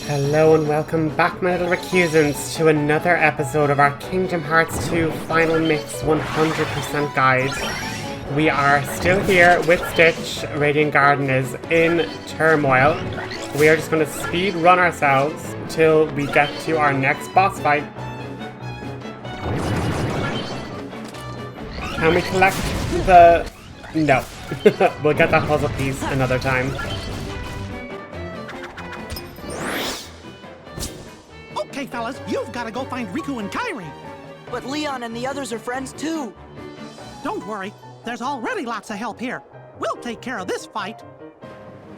Hello and welcome back, my little recusants, to another episode of our Kingdom Hearts 2 Final Mix 100% guide. We are still here with Stitch. Radiant Garden is in turmoil. We are just going to speed run ourselves till we get to our next boss fight. Can we collect the... No. We'll get that puzzle piece another time. Okay, fellas, you've got to go find Riku and Kairi. But Leon and the others are friends too. Don't worry, there's already lots of help here. We'll take care of this fight.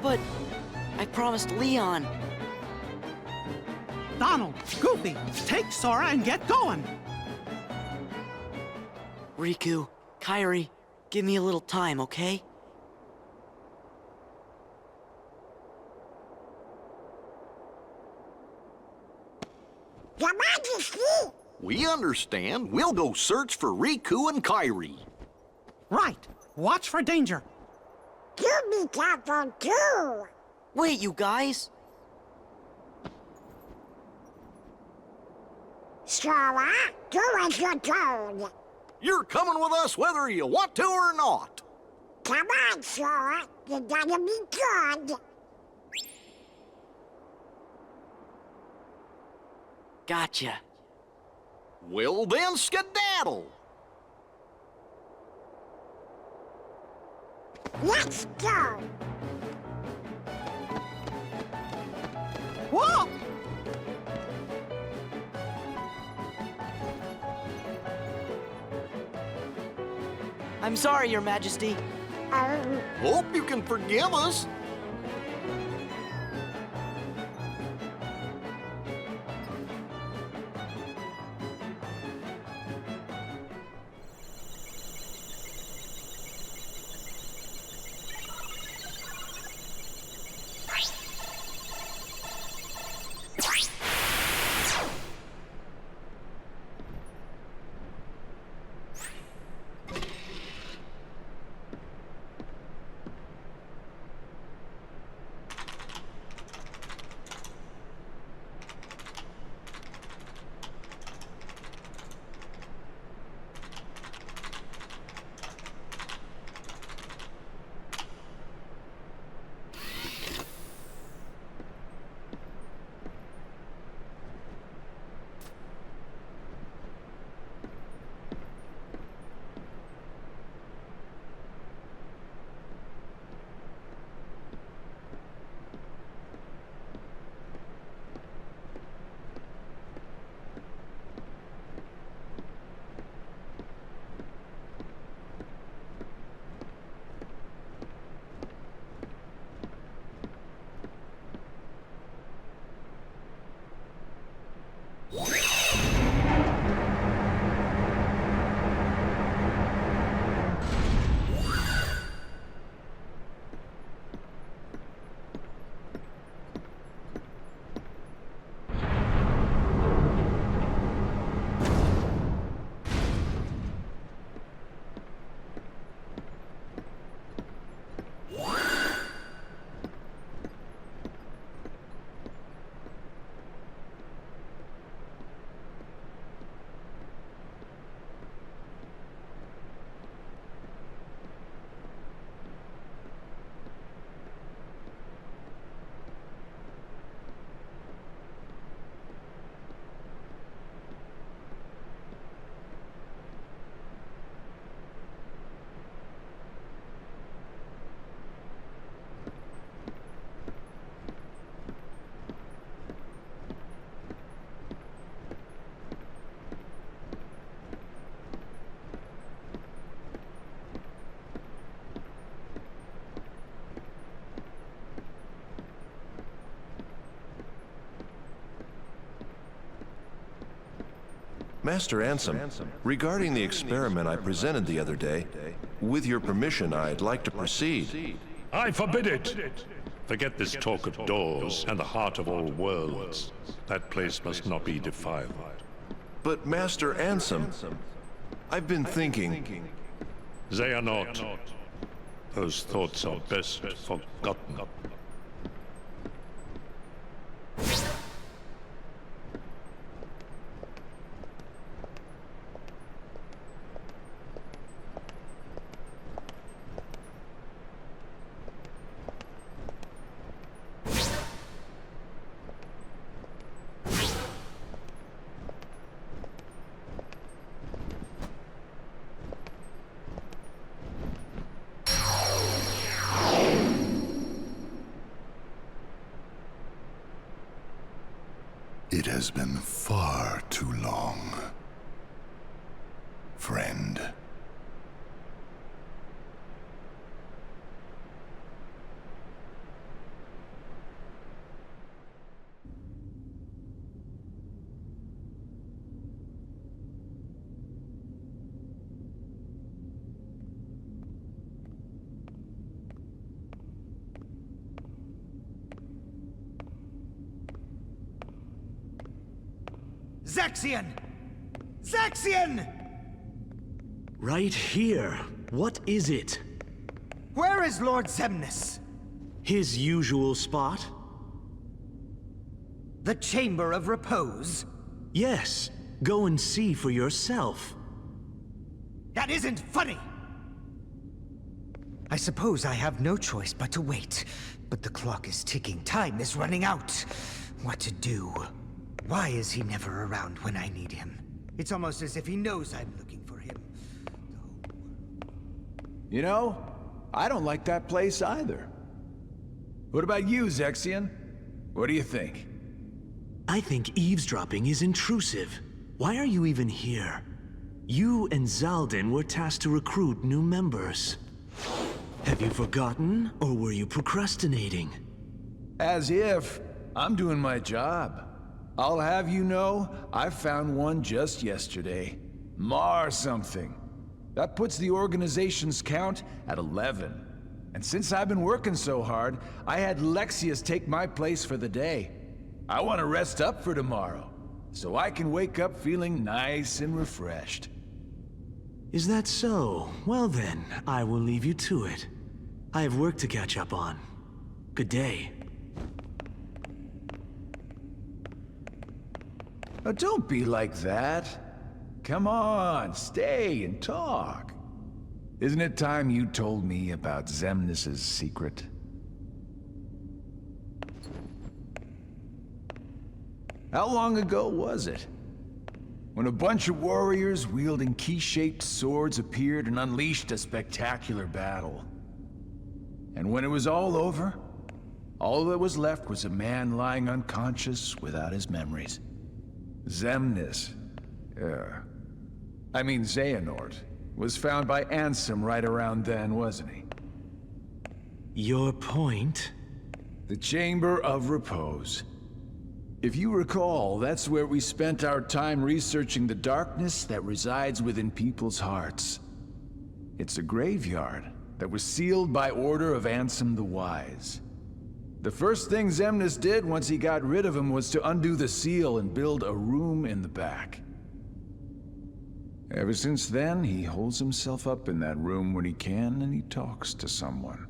But I promised Leon. Donald, Goofy, take Sora and get going. Riku, Kairi, give me a little time, okay? Your Majesty! We understand. We'll go search for Riku and Kairi. Right, watch for danger. You be careful too! Wait, you guys. Sora, do as you're told. You're coming with us whether you want to or not. Come on, Sora, you gotta be good. Gotcha. Well then, skedaddle. Let's go! Whoa! I'm sorry, Your Majesty. Hope you can forgive us. Master Ansem, regarding the experiment I presented the other day, with your permission, I'd like to proceed. I forbid it! Forget this talk of doors and the heart of all worlds. That place must not be defiled. But Master Ansem, I've been thinking... They are not. Those thoughts are best forgotten. It has been far too long, friend. Zexion! Zexion! Right here. What is it? Where is Lord Xemnas? His usual spot? The Chamber of Repose? Yes. Go and see for yourself. That isn't funny! I suppose I have no choice but to wait. But the clock is ticking. Time is running out. What to do? Why is he never around when I need him? It's almost as if he knows I'm looking for him. You know, I don't like that place either. What about you, Zexion? What do you think? I think eavesdropping is intrusive. Why are you even here? You and Zaldin were tasked to recruit new members. Have you forgotten, or were you procrastinating? As if. I'm doing my job. I'll have you know, I found one just yesterday. Mar something. That puts the organization's count at 11. And since I've been working so hard, I had Lexius take my place for the day. I want to rest up for tomorrow, so I can wake up feeling nice and refreshed. Is that so? Well then, I will leave you to it. I have work to catch up on. Good day. Oh, don't be like that. Come on, stay and talk. Isn't it time you told me about Xemnas' secret? How long ago was it? When a bunch of warriors wielding key-shaped swords appeared and unleashed a spectacular battle. And when it was all over, all that was left was a man lying unconscious without his memories. Xemnas, Xehanort, was found by Ansem right around then, wasn't he? Your point? The Chamber of Repose. If you recall, that's where we spent our time researching the darkness that resides within people's hearts. It's a graveyard that was sealed by order of Ansem the Wise. The first thing Xemnas did once he got rid of him was to undo the seal and build a room in the back. Ever since then, he holds himself up in that room when he can and he talks to someone.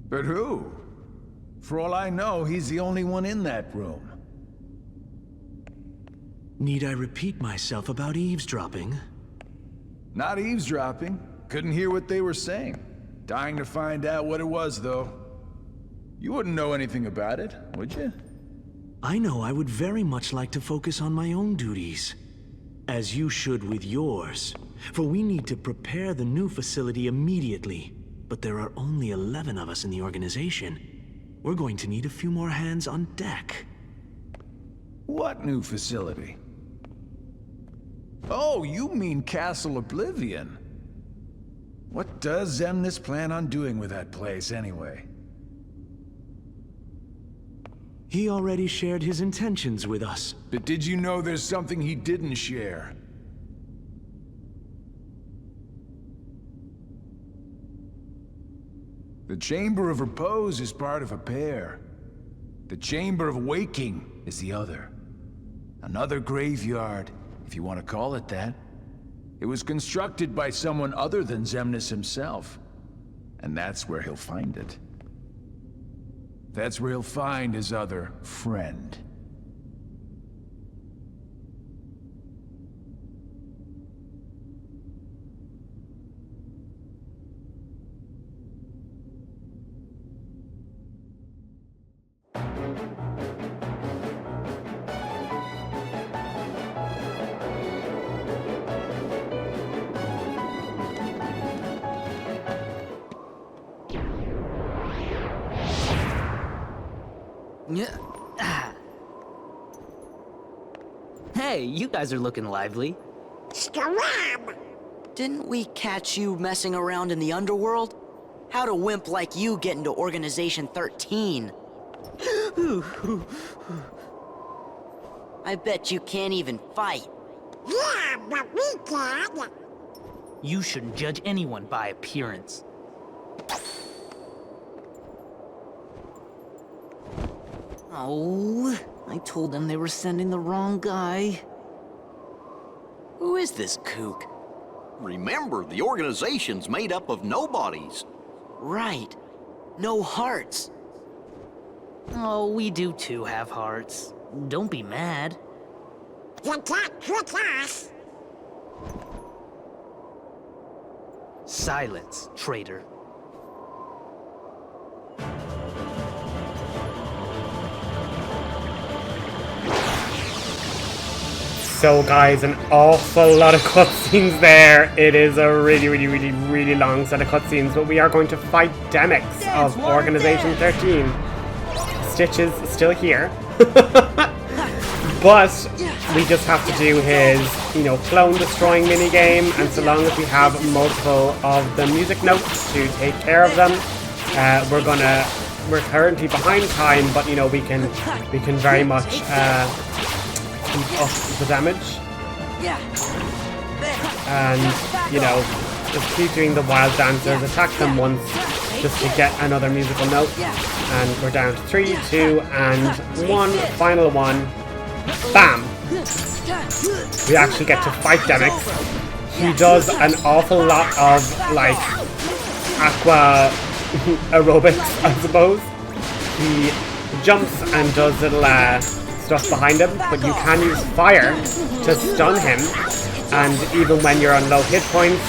But who? For all I know, he's the only one in that room. Need I repeat myself about eavesdropping? Not eavesdropping. Couldn't hear what they were saying. Dying to find out what it was, though. You wouldn't know anything about it, would you? I know I would very much like to focus on my own duties. As you should with yours. For we need to prepare the new facility immediately. But there are only 11 of us in the organization. We're going to need a few more hands on deck. What new facility? Oh, you mean Castle Oblivion. What does Xemnas plan on doing with that place, anyway? He already shared his intentions with us. But did you know there's something he didn't share? The Chamber of Repose is part of a pair. The Chamber of Waking is the other. Another graveyard, if you want to call it that. It was constructed by someone other than Xemnas himself. And that's where he'll find it. That's where he'll find his other friend. Hey, you guys are looking lively. Scram! Didn't we catch you messing around in the underworld? How'd a wimp like you get into Organization 13? I bet you can't even fight. Yeah, but we can. You shouldn't judge anyone by appearance. Oh, I told them they were sending the wrong guy. Who is this kook? Remember, the organization's made up of nobodies. Right. No hearts. Oh, we do too have hearts. Don't be mad. You can't trick us. Silence, traitor. So guys, an awful lot of cutscenes there. It is a really long set of cutscenes, but we are going to fight Demix of Organization 13. Stitch is still here. But we just have to do his, clone destroying minigame, and so long as we have multiple of the music notes to take care of them, we're currently behind time, but we can very much keep up the damage. And just keep doing the wild dancers, attack them once just to get another musical note. And we're down to 3, 2, and 1 final one. Bam! We actually get to fight Demix. He does an awful lot of, aqua aerobics, I suppose. He jumps and does little stuff behind him, but you can use fire to stun him. And even when you're on low hit points,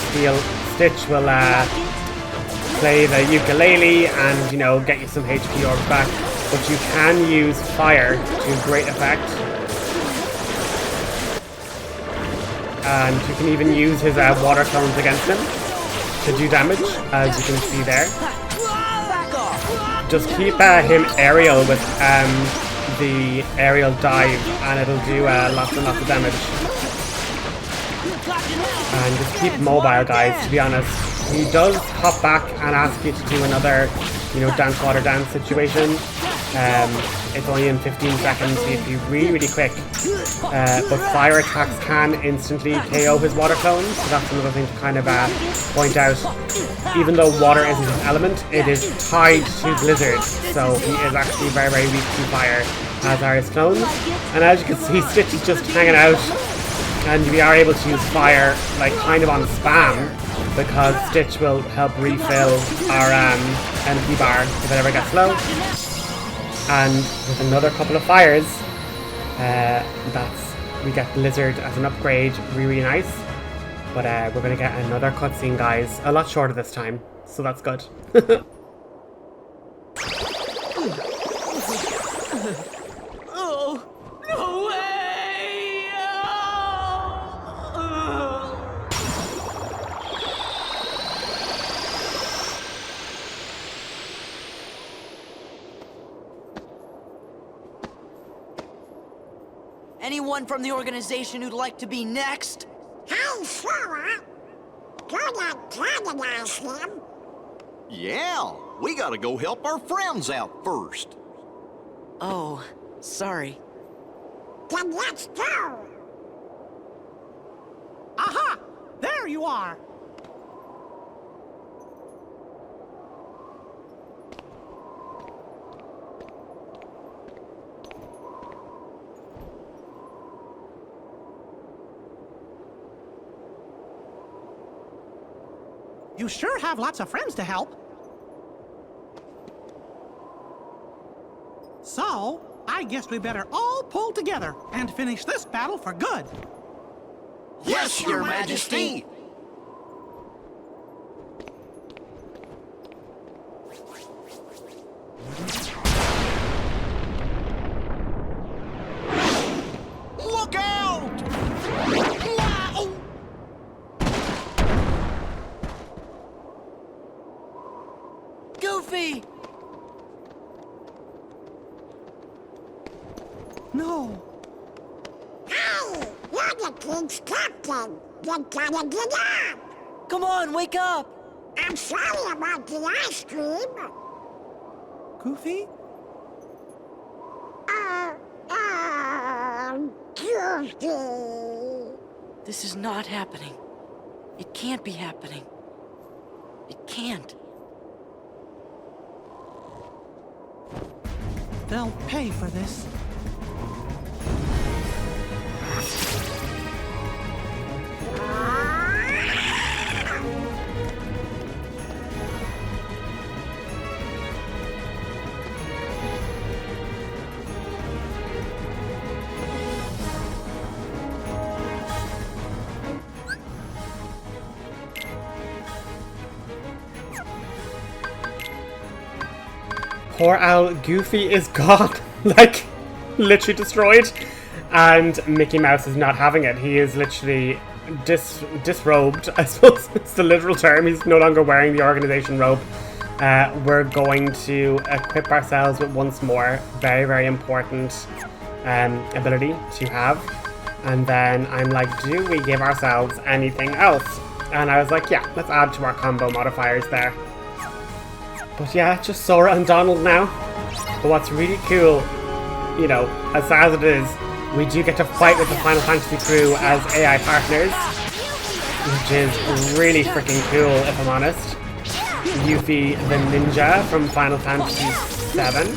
Stitch will play the ukulele and, get you some HP orbs back. But you can use fire to great effect. And you can even use his water clones against him to do damage, as you can see there. Just keep him aerial with the aerial dive, and it'll do lots and lots of damage. And just keep mobile, guys, to be honest. He does hop back and ask you to do another, dance water dance situation. It's only in 15 seconds, so you have to be really quick. But fire attacks can instantly KO his water clones, so that's another thing to kind of point out. Even though water isn't his element, it is tied to Blizzard, so he is actually very weak to fire, as are his clones. And as you can see, Stitch is just hanging out, and we are able to use fire kind of on spam, because Stitch will help refill our MP bar if it ever gets low. And with another couple of fires, we get Blizzard as an upgrade, really nice. But we're going to get another cutscene, guys, a lot shorter this time, so that's good. Oh, no way! Anyone from the organization who'd like to be next? Hey, Sora! Gonna antagonize him? Yeah, we gotta go help our friends out first. Oh, sorry. Then let's go! Aha! There you are! You sure have lots of friends to help. So, I guess we better all pull together and finish this battle for good. Yes, Your Majesty! Look out! Wow! Goofy! No. Hey! the king's captain. You gotta get up. Come on, wake up! I'm sorry about the ice cream. Goofy? Goofy. This is not happening. It can't be happening. It can't. They'll pay for this. Poor Owl, Goofy is gone. Like, literally destroyed. And Mickey Mouse is not having it. He is literally disrobed, I suppose it's the literal term. He's no longer wearing the organization robe. We're going to equip ourselves with once more. Very, very important ability to have. And then I'm like, do we give ourselves anything else? And I was like, yeah, let's add to our combo modifiers there. But yeah, just Sora and Donald now. But what's really cool, you know, as sad as it is, we do get to fight with the Final Fantasy crew as AI partners, which is really freaking cool, if I'm honest. Yuffie the ninja from Final Fantasy VII,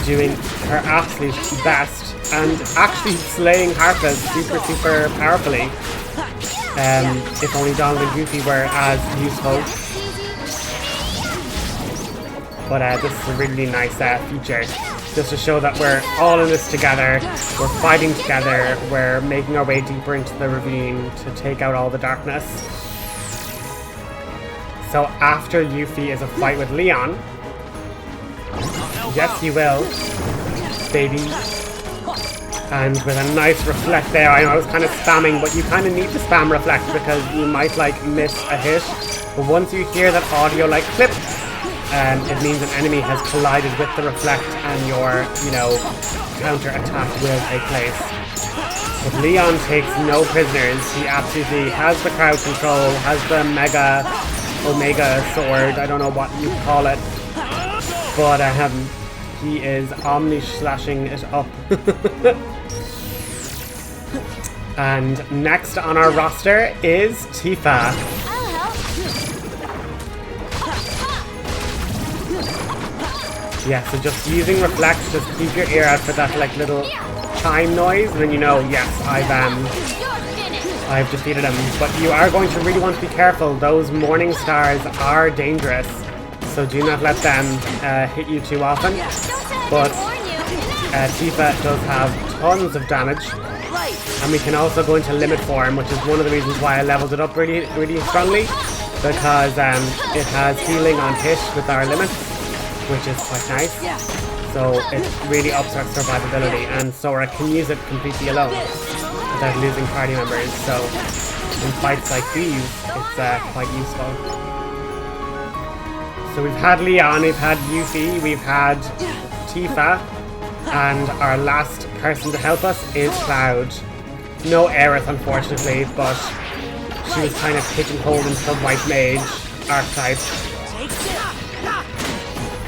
doing her absolute best, and actually slaying Heartless super powerfully. If only Donald and Goofy were as useful. But this is a really nice feature, just to show that we're all in this together, we're fighting together, we're making our way deeper into the ravine to take out all the darkness. So after Yuffie is a fight with Leon, yes you will, baby, and with a nice reflect there. I know I was kind of spamming, but you kind of need to spam reflect because you might like miss a hit, but once you hear that audio like clip, it means an enemy has collided with the reflect and your, you know, counter attack will take place. But Leon takes no prisoners. He absolutely has the crowd control, has the Omega sword, I don't know what you call it. But he is omni-slashing it up. And next on our roster is Tifa. Yeah, so just using reflect, just keep your ear out for that like little chime noise, and then you know, yes, I've defeated him. But you are going to really want to be careful. Those morning stars are dangerous, so do not let them hit you too often. But Tifa does have tons of damage, and we can also go into limit form, which is one of the reasons why I leveled it up really strongly, because it has healing on hit with our limits, which is quite nice. So it really ups our survivability, and Sora can use it completely alone without losing party members. So in fights like these, it's quite useful. So we've had Leon, we've had Yuffie, we've had Tifa, and our last person to help us is Cloud. No Aerith, unfortunately, but she was kind of pigeonholed into the White Mage archetype.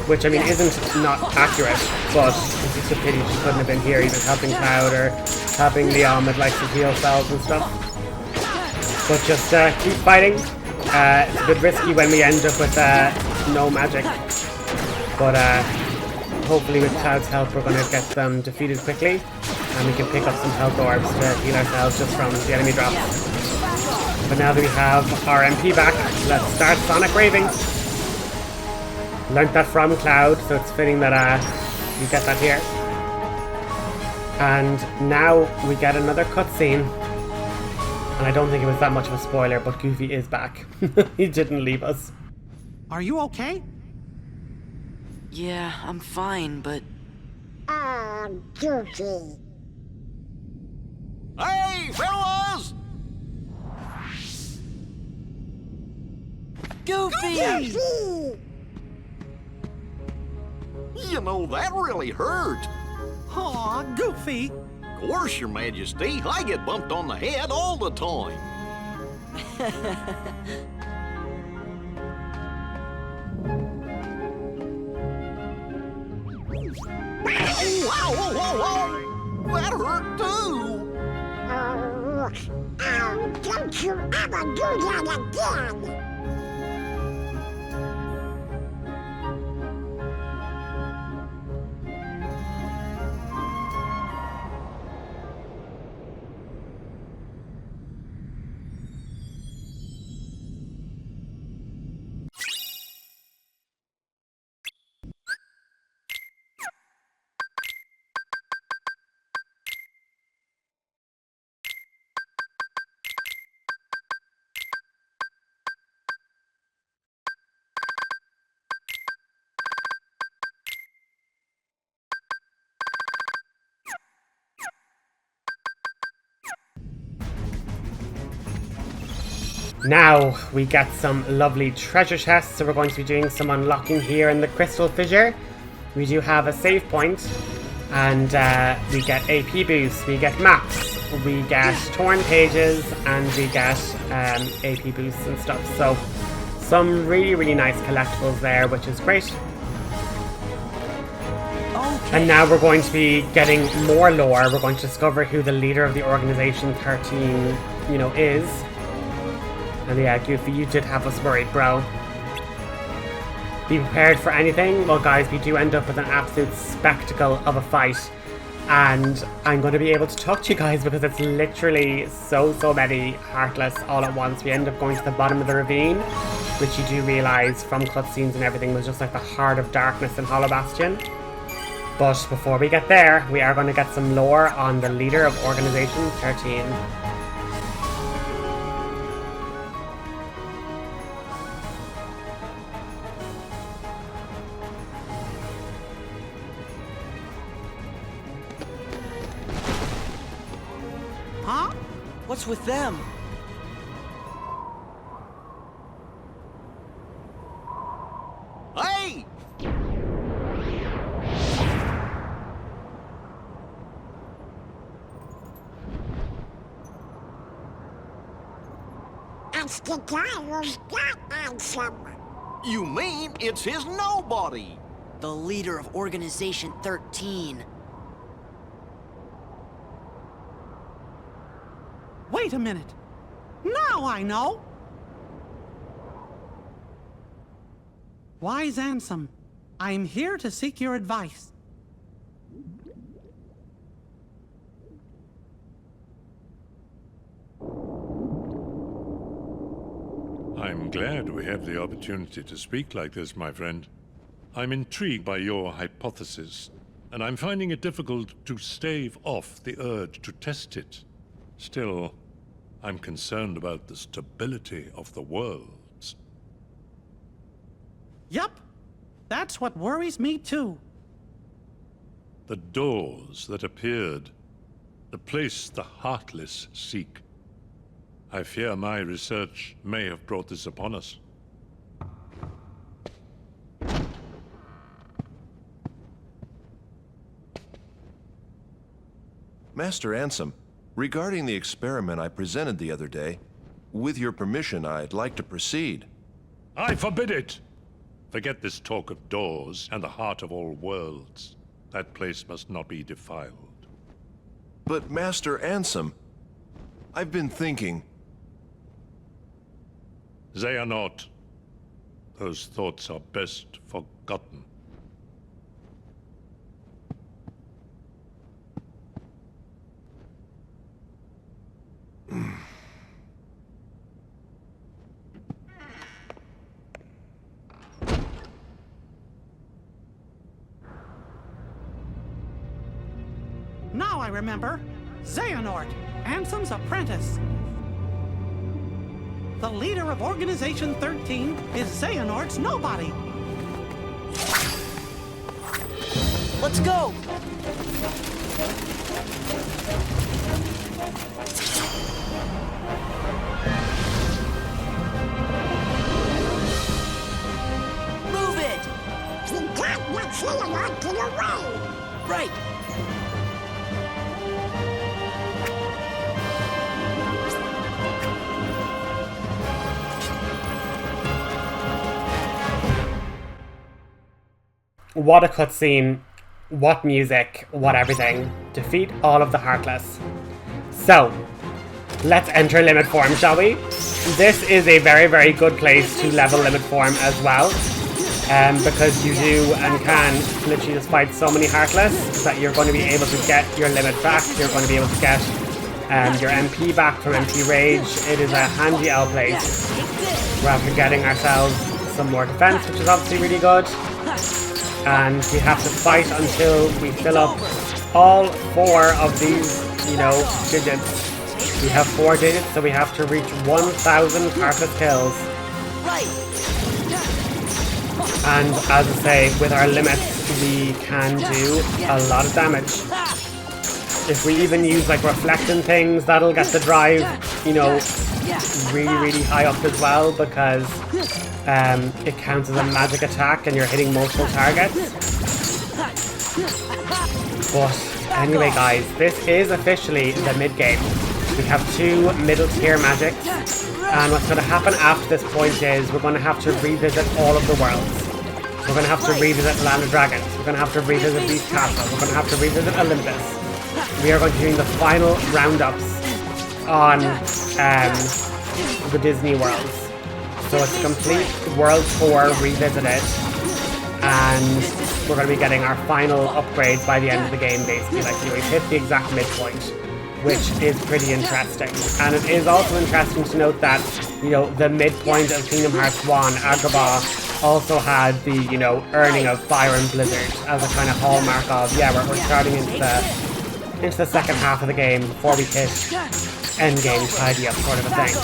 Which, I mean, isn't not accurate, but it's just a pity she couldn't have been here, either helping Cloud or helping Leon with, like, some heal spells and stuff. But just keep fighting. It's a bit risky when we end up with no magic. But hopefully with Cloud's help we're going to get them defeated quickly, and we can pick up some health orbs to heal ourselves just from the enemy drops. But now that we have our MP back, let's start Sonic Raving. Learned that from Cloud, so it's fitting that you get that here. And now we get another cutscene. And I don't think it was that much of a spoiler, but Goofy is back. He didn't leave us. Are you okay? Yeah, I'm fine, but... Goofy. Hey, fellas! Goofy! Goofy! You know, that really hurt. Aw, Goofy. Of course, Your Majesty. I get bumped on the head all the time. Oh, wow, whoa, whoa, whoa! That hurt too! Don't you ever do that again! Now we get some lovely treasure chests, so we're going to be doing some unlocking here in the crystal fissure. We do have a save point, and we get AP boosts, we get maps, we get torn pages, and we get AP boosts and stuff. So some really nice collectibles there, which is great. And now we're going to be getting more lore. We're going to discover who the leader of the Organization 13, is. And yeah, Goofy, you did have us worried, bro. Be prepared for anything. Well, guys, we do end up with an absolute spectacle of a fight. And I'm going to be able to talk to you guys because it's literally so many Heartless all at once. We end up going to the bottom of the ravine, which you do realise from cutscenes and everything was just like the heart of darkness in Hollow Bastion. But before we get there, we are going to get some lore on the leader of Organization 13. What's with them? Hey! It's the guy who's got Ansem. You mean it's his nobody? The leader of Organization 13. Wait a minute. Now I know. Wise Ansem, I'm here to seek your advice. I'm glad we have the opportunity to speak like this, my friend. I'm intrigued by your hypothesis, and I'm finding it difficult to stave off the urge to test it. Still, I'm concerned about the stability of the worlds. Yup, that's what worries me too. The doors that appeared, the place the Heartless seek. I fear my research may have brought this upon us. Master Ansem, regarding the experiment I presented the other day, with your permission, I'd like to proceed. I forbid it! Forget this talk of doors and the heart of all worlds. That place must not be defiled. But Master Ansem, I've been thinking... Xehanort. Those thoughts are best forgotten. Now I remember. Xehanort, Ansem's apprentice. The leader of Organization 13 is Xehanort's nobody. Let's go! Move it! You can't let Xehanort get away! Right! What a cutscene, what music, what everything. Defeat all of the Heartless. So, let's enter limit form, shall we? This is a very, very good place to level limit form as well. Because you do and can literally just fight so many Heartless that you're going to be able to get your limit back. You're going to be able to get your MP back from MP Rage. It is a handy L place. We're after getting ourselves some more defense, which is obviously really good. And we have to fight until we fill up all 4 of these, you know, digits. We have 4 digits, so we have to reach 1,000 Heartless kills. And as I say, with our limits, we can do a lot of damage. If we even use like reflecting things, that'll get the drive, you know, really, really high up as well, because it counts as a magic attack and you're hitting multiple targets. But anyway, guys, this is officially the mid-game. We have 2 middle tier magics, and what's going to happen after this point is we're going to have to revisit all of the worlds. We're going to have to revisit Land of Dragons. We're going to have to revisit Beast Castle. We're going to have to revisit Olympus. We are going to be doing the final roundups on the Disney worlds. So it's a complete world tour revisited, and we're going to be getting our final upgrades by the end of the game, basically. Like, you know, we've hit the exact midpoint, which is pretty interesting. And it is also interesting to note that, you know, the midpoint of Kingdom Hearts 1, Agrabah, also had the, you know, earning of Fire and Blizzard as a kind of hallmark of, yeah, we're starting into the second half of the game before we hit endgame tidy up sort of a thing.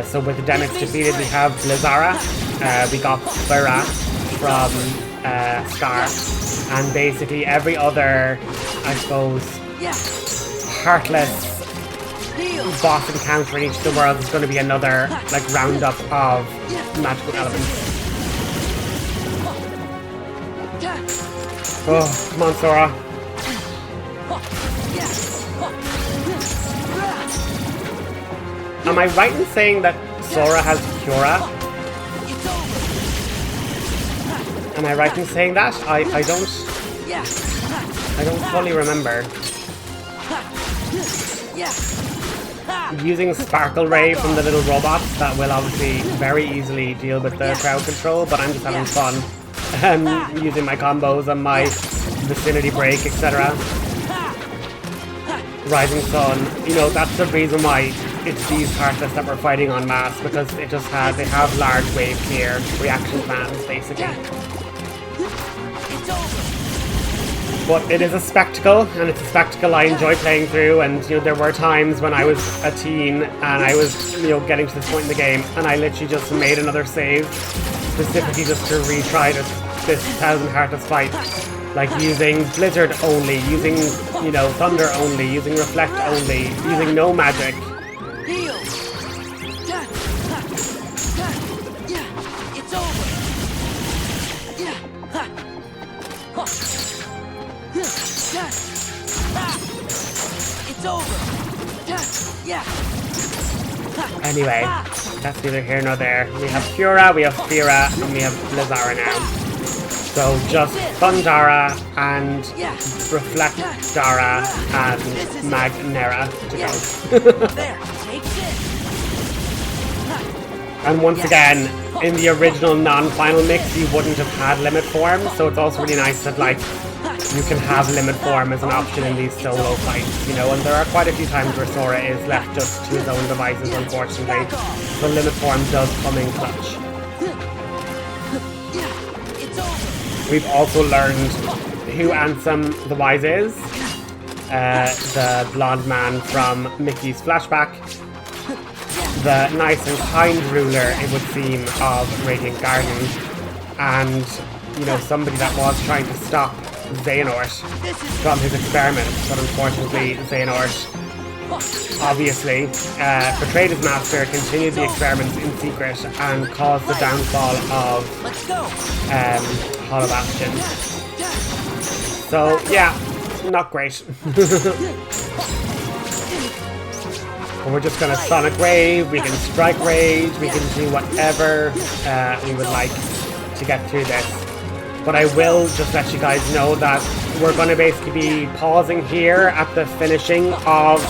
So with the Demics defeated, we have Blizzara, we got Fira from Scar, and basically every other, I suppose, Heartless boss encounter in each of the worlds is going to be another like roundup of magical elements. Oh, come on, Sora. Am I right in saying that Sora has Cura? Am I right in saying that? I don't fully remember. Using Sparkle Ray from the little robots, that will obviously very easily deal with the crowd control, but I'm just having fun using my combos and my vicinity break, etc. Rising Sun, you know, that's the reason why it's these Heartless that we're fighting en masse, because they have large wave clear reaction plans, basically. But it is a spectacle, and it's a spectacle I enjoy playing through, and you know, there were times when I was a teen and I was, you know, getting to this point in the game, and I literally just made another save, specifically just to retry this 1,000 Heartless fight. Like using Blizzard only, using, you know, Thunder only, using Reflect only, using no magic. It's over. It's over. Anyway, that's neither here nor there. We have Cura, we have Fira, and we have Blizzara now. So just Thundara and Reflectara and Magnera to go. And once again, in the original non-final mix, you wouldn't have had limit form, so it's also really nice that, like, you can have limit form as an option in these solo fights, you know, and there are quite a few times where Sora is left just to his own devices, unfortunately, so limit form does come in clutch. We've also learned who Ansem the Wise is, the blonde man from Mickey's flashback, the nice and kind ruler, it would seem, of Radiant Garden, and, you know, somebody that was trying to stop Xehanort from his experiments, but unfortunately Xehanort obviously betrayed his master, continued the experiments in secret, and caused the downfall of Hollow Bastion. So yeah, not great. But we're just gonna Sonic Wave, we can Strike Rage, we can do whatever we would like to get through this. but I will just let you guys know that we're going to basically be pausing here at the finishing of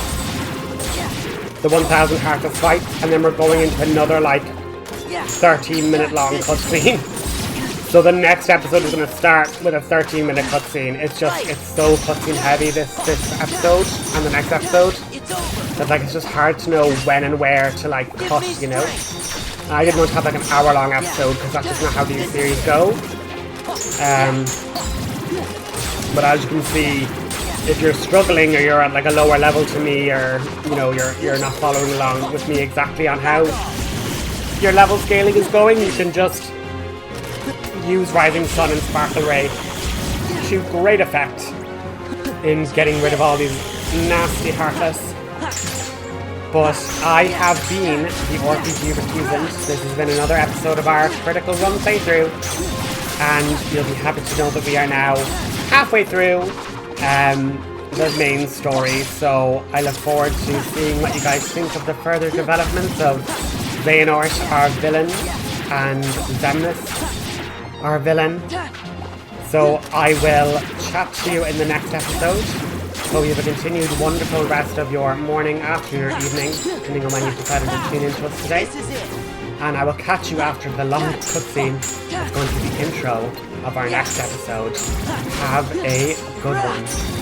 the 1000 Heartless fight, and then we're going into another like 13-minute long cutscene. So the next episode is going to start with a 13-minute cutscene. It's so cutscene heavy this episode and the next episode that like it's just hard to know when and where to like cut, you know. I didn't want to have like an hour-long episode because that's just not how these series go. But as you can see, if you're struggling or you're at like a lower level to me, or you know you're not following along with me exactly on how your level scaling is going, you can just use Rising Sun and Sparkle Ray to great effect in getting rid of all these nasty Heartless. But I have been the RPG Recusant. This has been another episode of our Critical Run playthrough, and you'll be happy to know that we are now halfway through the main story. So I look forward to seeing what you guys think of the further developments of Xehanort, our villain, and Xemnas, our villain. So I will chat to you in the next episode. So you have a continued wonderful rest of your morning, afternoon, or evening, depending on when you've decided to tune into us today. And I will catch you after the long cutscene that's going to be the intro of our next episode. Have a good one.